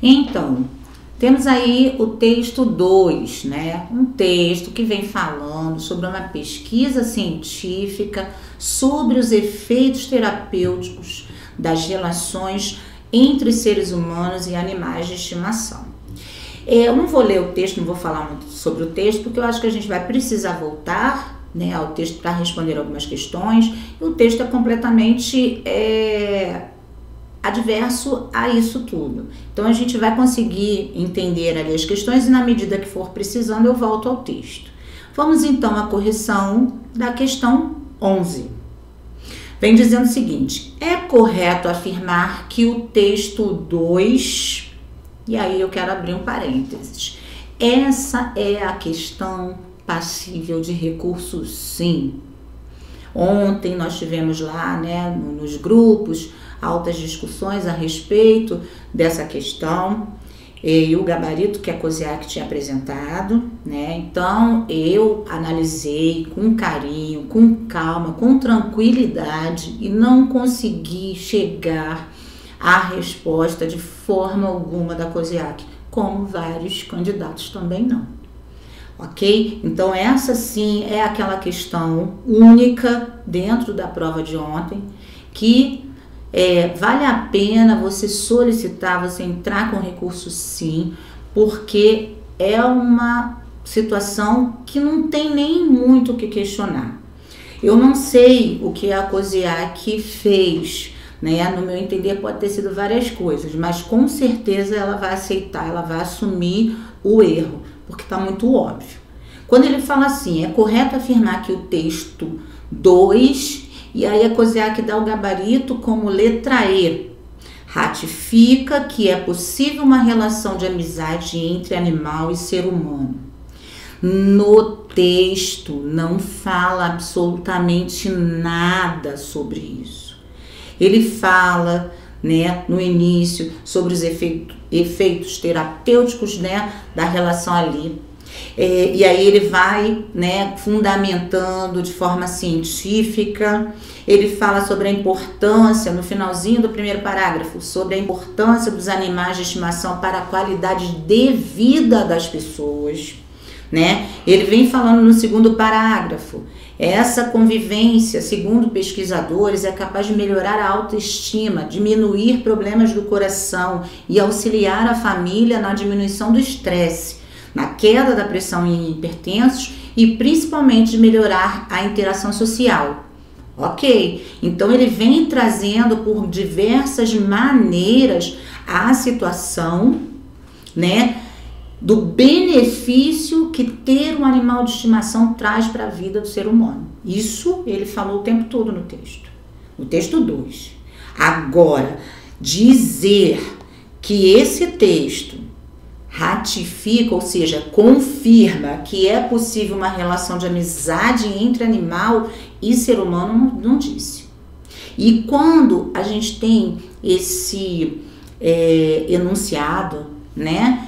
Então, temos aí o texto 2, né? Um texto que vem falando sobre uma pesquisa científica sobre os efeitos terapêuticos das relações entre seres humanos e animais de estimação. Eu não vou ler o texto, não vou falar muito sobre o texto, porque eu acho que a gente vai precisar voltar, né, ao texto para responder algumas questões. E o texto é completamente adverso a isso tudo. Então a gente vai conseguir entender ali as questões e na medida que for precisando eu volto ao texto. Vamos então à correção da questão 11. Vem dizendo o seguinte: é correto afirmar que o texto 2, e aí eu quero abrir um parênteses, essa é a questão passível de recurso, sim. Ontem nós tivemos lá, né, nos grupos, altas discussões a respeito dessa questão e o gabarito que a COSIAC tinha apresentado, né? Então eu analisei com carinho, com calma, com tranquilidade e não consegui chegar à resposta de forma alguma da COSIAC, como vários candidatos também não. Ok? Então essa sim é aquela questão única dentro da prova de ontem que vale a pena você solicitar, você entrar com recurso sim, porque é uma situação que não tem nem muito o que questionar. Eu não sei o que a COSIAC fez, né? No meu entender pode ter sido várias coisas, mas com certeza ela vai aceitar, ela vai assumir o erro, porque está muito óbvio. Quando ele fala assim, é correto afirmar que o texto 2, e aí a COSIAC dá o gabarito como letra E, ratifica que é possível uma relação de amizade entre animal e ser humano. No texto não fala absolutamente nada sobre isso. Ele fala, né, no início sobre os efeitos terapêuticos, né, da relação ali. E aí ele vai, né, fundamentando de forma científica. Ele fala sobre a importância, no finalzinho do primeiro parágrafo, sobre a importância dos animais de estimação para a qualidade de vida das pessoas, né? Ele vem falando no segundo parágrafo, essa convivência, segundo pesquisadores, é capaz de melhorar a autoestima, diminuir problemas do coração e auxiliar a família na diminuição do estresse, na queda da pressão em hipertensos e principalmente de melhorar a interação social. Ok? Então ele vem trazendo por diversas maneiras a situação, né, do benefício que ter um animal de estimação traz para a vida do ser humano. Isso ele falou o tempo todo no texto 2. Agora, dizer que esse texto ratifica, ou seja, confirma que é possível uma relação de amizade entre animal e ser humano, não disse. E quando a gente tem esse enunciado, né,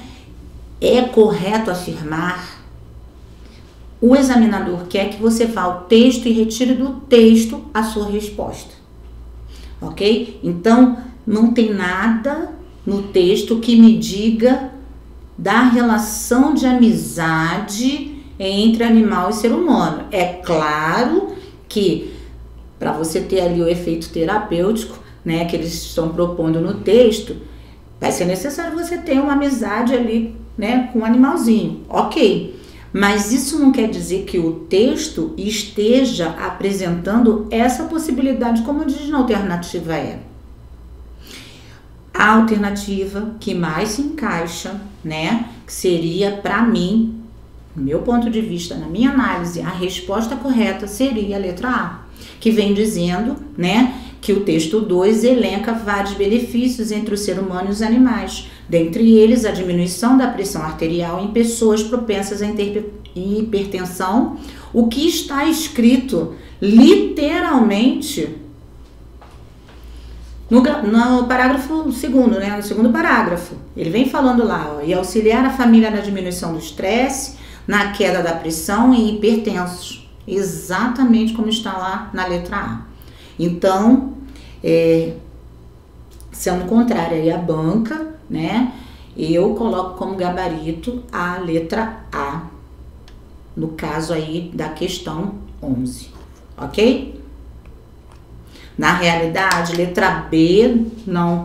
é correto afirmar, o examinador quer que você vá ao texto e retire do texto a sua resposta. Ok? Então, não tem nada no texto que me diga da relação de amizade entre animal e ser humano. É claro que para você ter ali o efeito terapêutico, né, que eles estão propondo no texto, vai ser necessário você ter uma amizade ali, né, com um animalzinho. Ok, mas isso não quer dizer que o texto esteja apresentando essa possibilidade, como diz na alternativa E. A alternativa que mais se encaixa, né, que seria para mim, do meu ponto de vista, na minha análise, a resposta correta seria a letra A, que vem dizendo, né, que o texto 2 elenca vários benefícios entre o ser humano e os animais, dentre eles a diminuição da pressão arterial em pessoas propensas à hipertensão, o que está escrito literalmente no parágrafo segundo, né? No segundo parágrafo, ele vem falando lá, ó, e auxiliar a família na diminuição do estresse, na queda da pressão em hipertensos, exatamente como está lá na letra A. Então, sendo contrária aí à banca, né? eu coloco como gabarito a letra A, no caso aí da questão 11, ok? Na realidade, letra B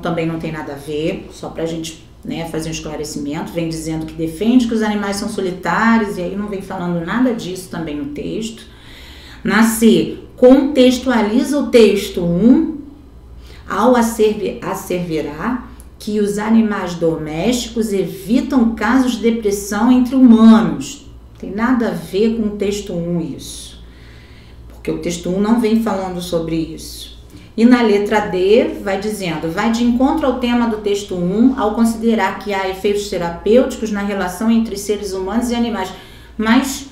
também não tem nada a ver, só pra gente, né, fazer um esclarecimento. Vem dizendo que defende que os animais são solitários, e aí não vem falando nada disso também no texto. Na C, contextualiza o texto 1 ao asseverar que os animais domésticos evitam casos de depressão entre humanos. Tem nada a ver com o texto 1 isso, porque o texto 1 não vem falando sobre isso. E na letra D, vai dizendo, vai de encontro ao tema do texto 1 ao considerar que há efeitos terapêuticos na relação entre seres humanos e animais. Mas,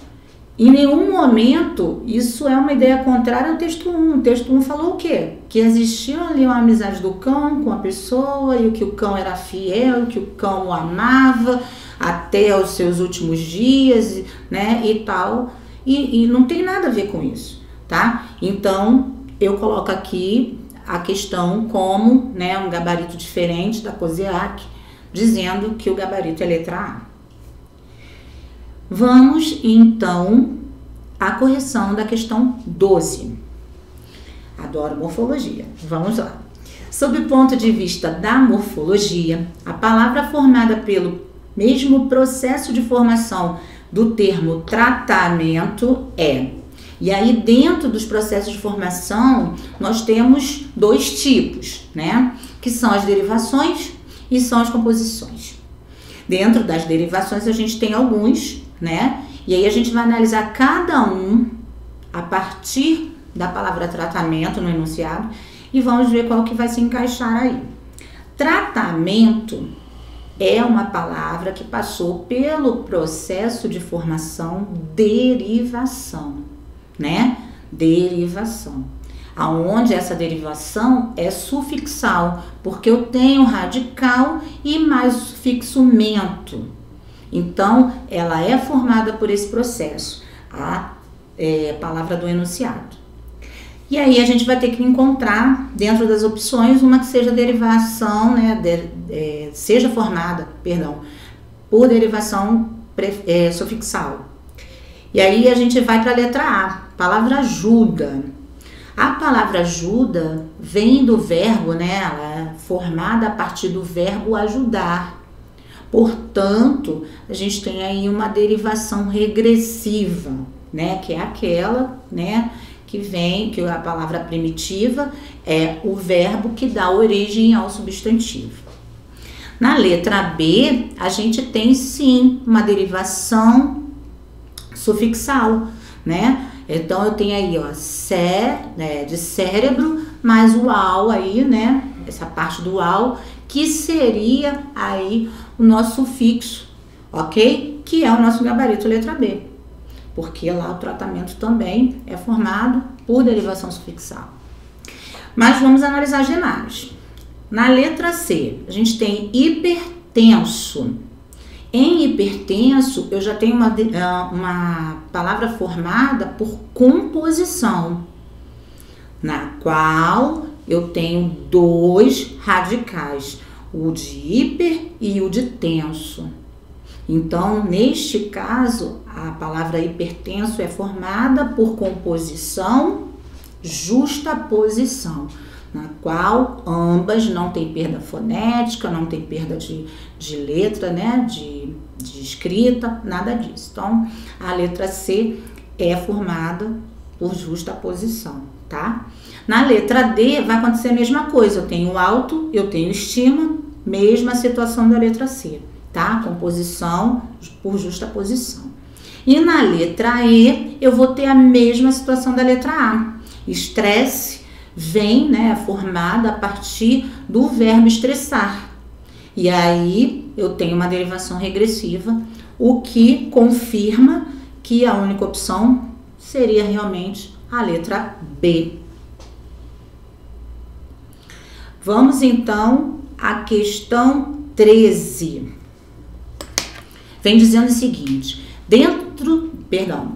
em nenhum momento, isso é uma ideia contrária ao texto 1. O texto 1 falou o quê? Que existia ali uma amizade do cão com a pessoa, e que o cão era fiel, que o cão o amava até os seus últimos dias, né, e tal. E não tem nada a ver com isso, tá? Então, eu coloco aqui a questão como, né, um gabarito diferente da COSEAC, dizendo que o gabarito é letra A. Vamos, então, à correção da questão 12. Adoro morfologia. Vamos lá. Sob o ponto de vista da morfologia, a palavra formada pelo mesmo processo de formação do termo tratamento é... E aí, dentro dos processos de formação, nós temos dois tipos, né? Que são as derivações e são as composições. Dentro das derivações, a gente tem alguns, né? E aí, a gente vai analisar cada um a partir da palavra tratamento no enunciado e vamos ver qual que vai se encaixar aí. Tratamento é uma palavra que passou pelo processo de formação derivação, né? Derivação. Aonde essa derivação é sufixal, porque eu tenho radical e mais o sufixo mento. Então, ela é formada por esse processo, a palavra do enunciado. E aí a gente vai ter que encontrar dentro das opções uma que seja derivação, né, seja formada, por derivação sufixal. E aí a gente vai para a letra A, palavra ajuda. A palavra ajuda vem do verbo, né? Ela é formada a partir do verbo ajudar. Portanto, a gente tem aí uma derivação regressiva, né? Que é aquela, né? Que a palavra primitiva é o verbo que dá origem ao substantivo. Na letra B, a gente tem sim uma derivação sufixal, né? Então, eu tenho aí, ó, de cérebro, mais o ao aí, né? Essa parte do ao, que seria aí o nosso sufixo, ok? Que é o nosso gabarito letra B. Porque lá o tratamento também é formado por derivação sufixal. Mas vamos analisar as demais. Na letra C, a gente tem hipertenso. Em hipertenso, eu já tenho uma palavra formada por composição, na qual eu tenho dois radicais, o de hiper e o de tenso. Então, neste caso, a palavra hipertenso é formada por composição, justaposição, na qual ambas não tem perda fonética, não tem perda de letra, né, de escrita, nada disso. Então, a letra C é formada por justaposição, tá? Na letra D vai acontecer a mesma coisa, eu tenho alto, eu tenho estima, mesma situação da letra C, tá? Composição por justaposição. E na letra E, eu vou ter a mesma situação da letra A. Estresse vem, né, formada a partir do verbo estressar. E aí, eu tenho uma derivação regressiva, o que confirma que a única opção seria realmente a letra B. Vamos, então, à questão 13. Vem dizendo o seguinte,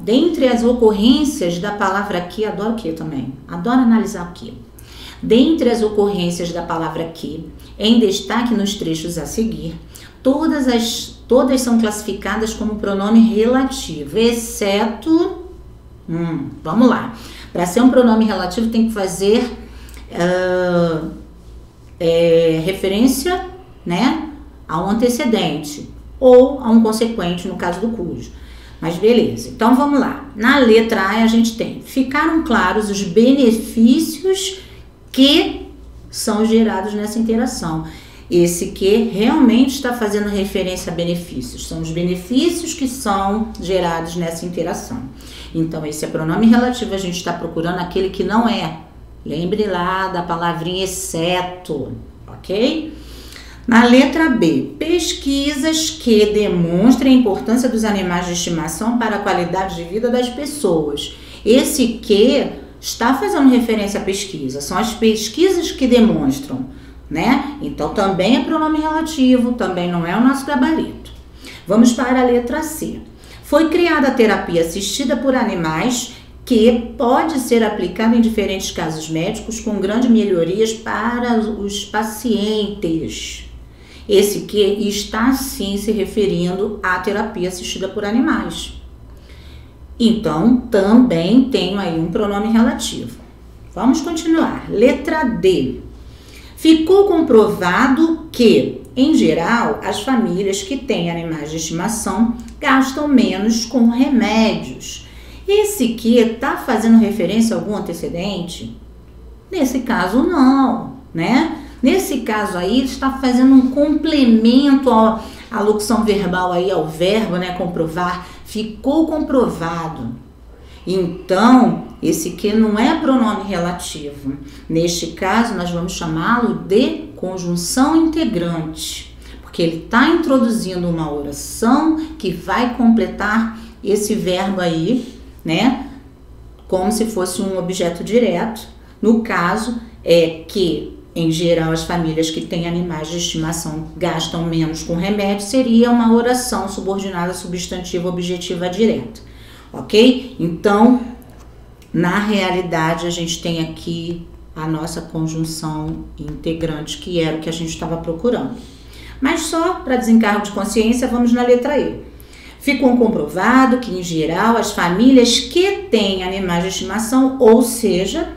dentre as ocorrências da palavra que, adoro que também, adoro analisar o que. Dentre as ocorrências da palavra que Em destaque nos trechos a seguir, todas são classificadas como pronome relativo, exceto... vamos lá. Para ser um pronome relativo tem que fazer referência, né, a um antecedente ou a um consequente, no caso do cujo. Mas beleza, então vamos lá. Na letra A a gente tem: ficaram claros os benefícios que são gerados nessa interação. Esse que realmente está fazendo referência a benefícios. São os benefícios que são gerados nessa interação. Então, esse é pronome relativo, a gente está procurando aquele que não é. Lembre lá da palavrinha exceto, ok? Na letra B, pesquisas que demonstrem a importância dos animais de estimação para a qualidade de vida das pessoas. Esse que está fazendo referência à pesquisa, são as pesquisas que demonstram, né? Então, também é pronome relativo, também não é o nosso gabarito. Vamos para a letra C. Foi criada a terapia assistida por animais que pode ser aplicada em diferentes casos médicos com grandes melhorias para os pacientes. Esse que está sim se referindo à terapia assistida por animais. Então, também tenho aí um pronome relativo. Vamos continuar. Letra D. Ficou comprovado que, em geral, as famílias que têm animais de estimação gastam menos com remédios. Esse que está fazendo referência a algum antecedente? Nesse caso, não, né? Nesse caso aí, está fazendo um complemento à locução verbal aí, ao verbo, né? Comprovar. Ficou comprovado. Então, esse que não é pronome relativo. Neste caso, nós vamos chamá-lo de conjunção integrante, porque ele está introduzindo uma oração que vai completar esse verbo aí, né? Como se fosse um objeto direto. No caso, é que, em geral, as famílias que têm animais de estimação gastam menos com remédio, seria uma oração subordinada substantiva objetiva direta, ok? Então, na realidade, a gente tem aqui a nossa conjunção integrante, que era o que a gente estava procurando. Mas só para desencargo de consciência, vamos na letra E. Ficou comprovado que, em geral, as famílias que têm animais de estimação, ou seja,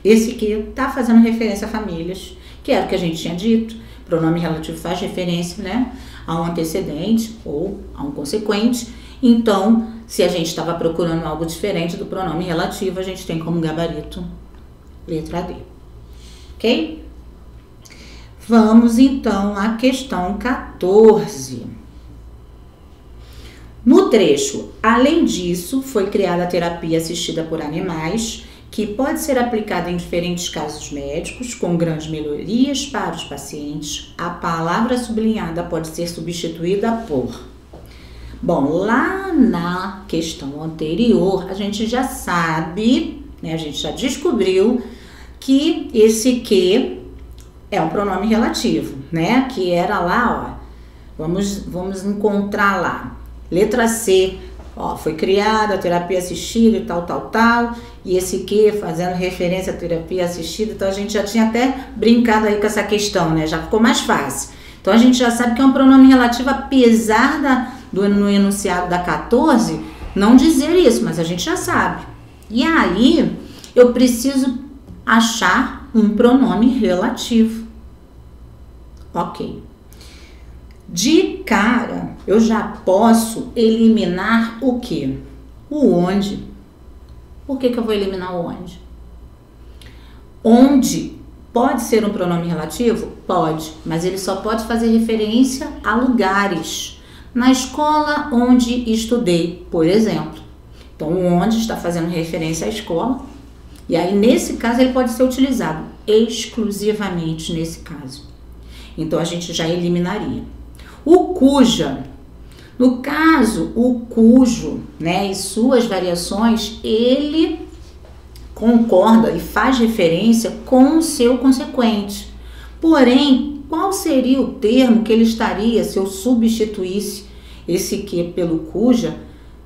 esse que está fazendo referência a famílias, que era o que a gente tinha dito, pronome relativo faz referência, né, a um antecedente ou a um consequente. Então, se a gente estava procurando algo diferente do pronome relativo, a gente tem como gabarito letra D, ok? Vamos então à questão 14. No trecho, além disso, foi criada a terapia assistida por animais, que pode ser aplicada em diferentes casos médicos, com grandes melhorias para os pacientes. A palavra sublinhada pode ser substituída por... Bom, lá na questão anterior, a gente já sabe, né, a gente já descobriu que esse que é um pronome relativo, né? Que era lá, ó, vamos encontrar lá. Letra C, ó, foi criada a terapia assistida e tal, e esse que fazendo referência à terapia assistida, então a gente já tinha até brincado aí com essa questão, né? Já ficou mais fácil. Então a gente já sabe que é um pronome relativo, apesar no enunciado da 14 não dizer isso, mas a gente já sabe. E aí eu preciso achar um pronome relativo. Ok. De cara, eu já posso eliminar o quê? O onde. Por que eu vou eliminar o onde? Onde pode ser um pronome relativo? Pode, mas ele só pode fazer referência a lugares. Na escola onde estudei, por exemplo. Então, o onde está fazendo referência à escola. E aí, nesse caso, ele pode ser utilizado exclusivamente nesse caso. Então, a gente já eliminaria. O cuja. No caso, o cujo, né, e suas variações, ele concorda e faz referência com o seu consequente. Porém, qual seria o termo que ele estaria, se eu substituísse esse que pelo cuja,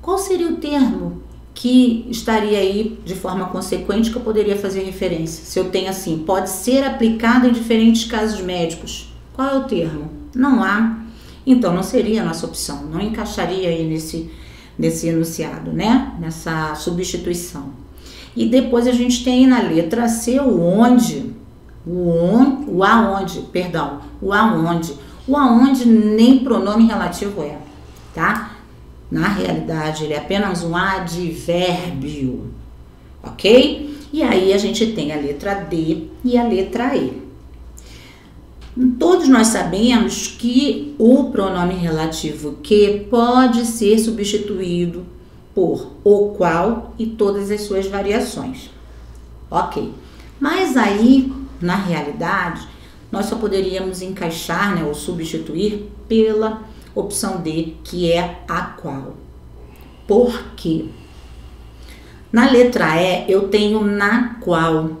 qual seria o termo que estaria aí de forma consequente que eu poderia fazer referência? Se eu tenho assim, pode ser aplicado em diferentes casos médicos. Qual é o termo? Não há. Então não seria a nossa opção, não encaixaria aí nesse enunciado, né? Nessa substituição. E depois a gente tem na letra C o onde. O aonde, perdão, o aonde. O aonde nem pronome relativo é, tá? Na realidade, ele é apenas um advérbio, ok? E aí a gente tem a letra D e a letra E. Todos nós sabemos que o pronome relativo que pode ser substituído por o qual e todas as suas variações, ok? Mas aí, na realidade, nós só poderíamos encaixar, né, ou substituir pela opção D, que é a qual. Por quê? Na letra E, eu tenho na qual.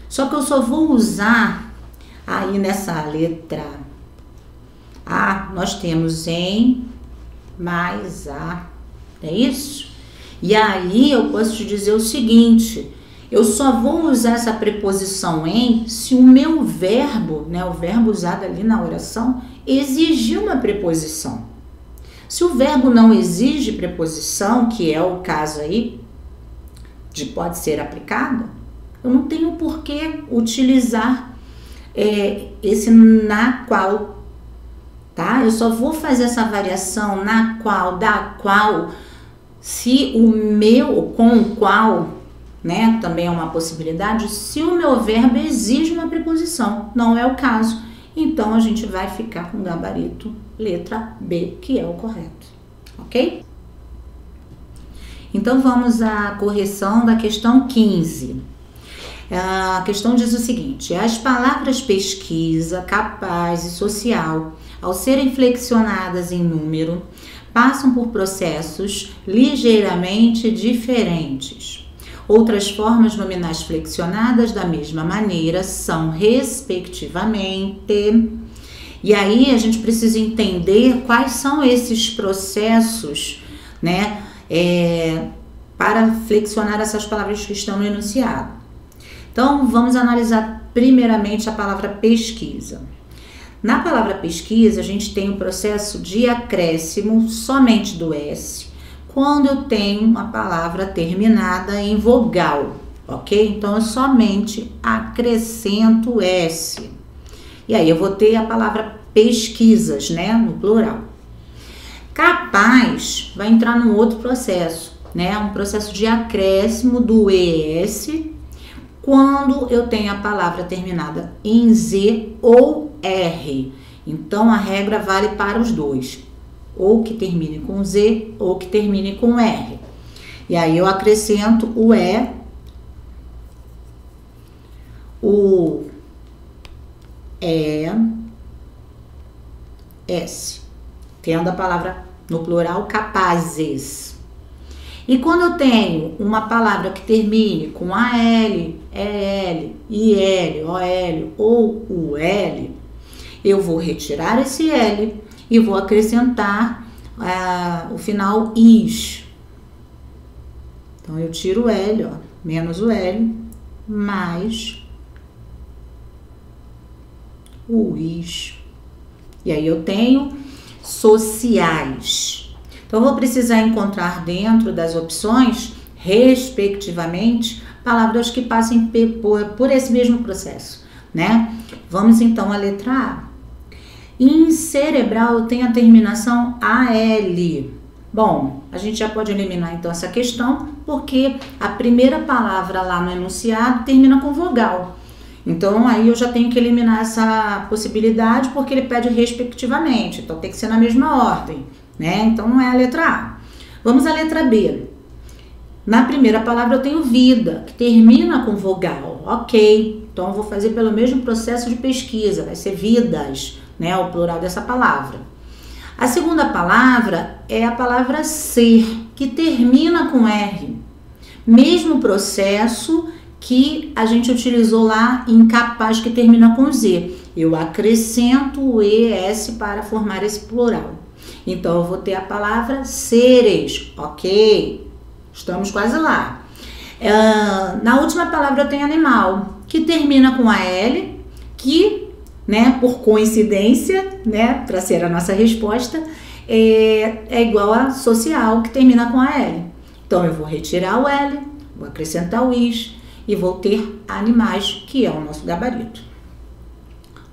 Só que eu só vou usar aí nessa letra A, nós temos em mais a. É isso? E aí eu posso te dizer o seguinte, eu só vou usar essa preposição em se o meu verbo, né, o verbo usado ali na oração, exigir uma preposição. Se o verbo não exige preposição, que é o caso aí, de pode ser aplicado, eu não tenho por que utilizar esse na qual, tá? Eu só vou fazer essa variação na qual, da qual, se o meu, com o qual, né, também é uma possibilidade, se o meu verbo exige uma preposição, não é o caso, então a gente vai ficar com o gabarito letra B, que é o correto, ok? Então vamos à correção da questão 15. A questão diz o seguinte: as palavras pesquisa, capaz e social, ao serem flexionadas em número, passam por processos ligeiramente diferentes. Outras formas nominais flexionadas da mesma maneira são, respectivamente. E aí a gente precisa entender quais são esses processos, né, para flexionar essas palavras que estão no enunciado. Então, vamos analisar primeiramente a palavra pesquisa. Na palavra pesquisa, a gente tem o processo de acréscimo somente do S, quando eu tenho uma palavra terminada em vogal, ok? Então, eu somente acrescento S. E aí, eu vou ter a palavra pesquisas, né, no plural. Capaz vai entrar num outro processo, né, um processo de acréscimo do ES, quando eu tenho a palavra terminada em Z ou R. Então, a regra vale para os dois, ou que termine com Z ou que termine com R. E aí eu acrescento o E, o S, tendo a palavra no plural capazes. E quando eu tenho uma palavra que termine com AL, EL, IL, OL ou UL, eu vou retirar esse L e vou acrescentar o final is. Então, eu tiro o L, ó, menos o L, mais o is. E aí eu tenho sociais. Então, eu vou precisar encontrar dentro das opções, respectivamente, palavras que passem por esse mesmo processo, né? Vamos então à letra A. Em cerebral, eu tenho a terminação AL. Bom, a gente já pode eliminar então essa questão, porque a primeira palavra lá no enunciado termina com vogal. Então, aí eu já tenho que eliminar essa possibilidade, porque ele pede respectivamente. Então, tem que ser na mesma ordem, né? Então, não é a letra A. Vamos à letra B. Na primeira palavra eu tenho vida, que termina com vogal. Ok. Então, eu vou fazer pelo mesmo processo de pesquisa. Vai ser vidas, né? O plural dessa palavra. A segunda palavra é a palavra ser, que termina com R. Mesmo processo que a gente utilizou lá em capaz, que termina com Z. Eu acrescento o ES para formar esse plural. Então, eu vou ter a palavra seres, ok? Estamos quase lá. Na última palavra eu tenho animal, que termina com a L, que, né, por coincidência, né, para ser a nossa resposta, é igual a social, que termina com a L. Então, eu vou retirar o L, vou acrescentar o is e vou ter animais, que é o nosso gabarito.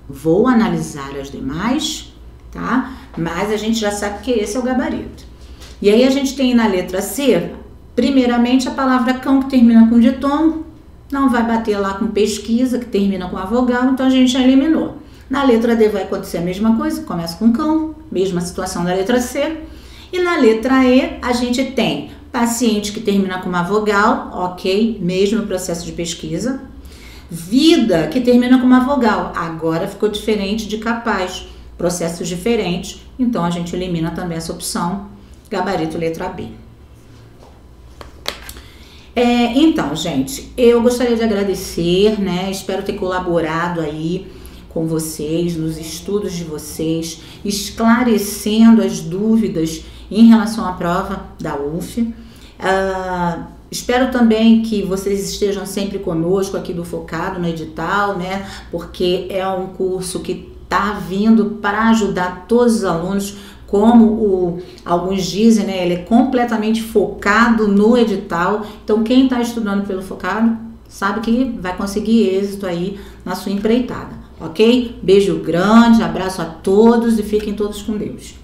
Vou analisar as demais, tá? Mas a gente já sabe que esse é o gabarito. E aí a gente tem na letra C, primeiramente a palavra cão, que termina com ditongo, não vai bater lá com pesquisa, que termina com a vogal, então a gente já eliminou. Na letra D vai acontecer a mesma coisa, começa com cão, mesma situação da letra C. E na letra E a gente tem paciente, que termina com uma vogal, ok, mesmo processo de pesquisa. Vida, que termina com uma vogal, agora ficou diferente de capaz, processos diferentes, então a gente elimina também essa opção, gabarito letra B. Então, gente, eu gostaria de agradecer, né? Espero ter colaborado aí com vocês, nos estudos de vocês, esclarecendo as dúvidas em relação à prova da UF. Espero também que vocês estejam sempre conosco aqui do Focado no edital, né? Porque é um curso que está vindo para ajudar todos os alunos, como alguns dizem, né? Ele é completamente focado no edital. Então, quem está estudando pelo Focado sabe que vai conseguir êxito aí na sua empreitada, ok? Beijo grande, abraço a todos e fiquem todos com Deus.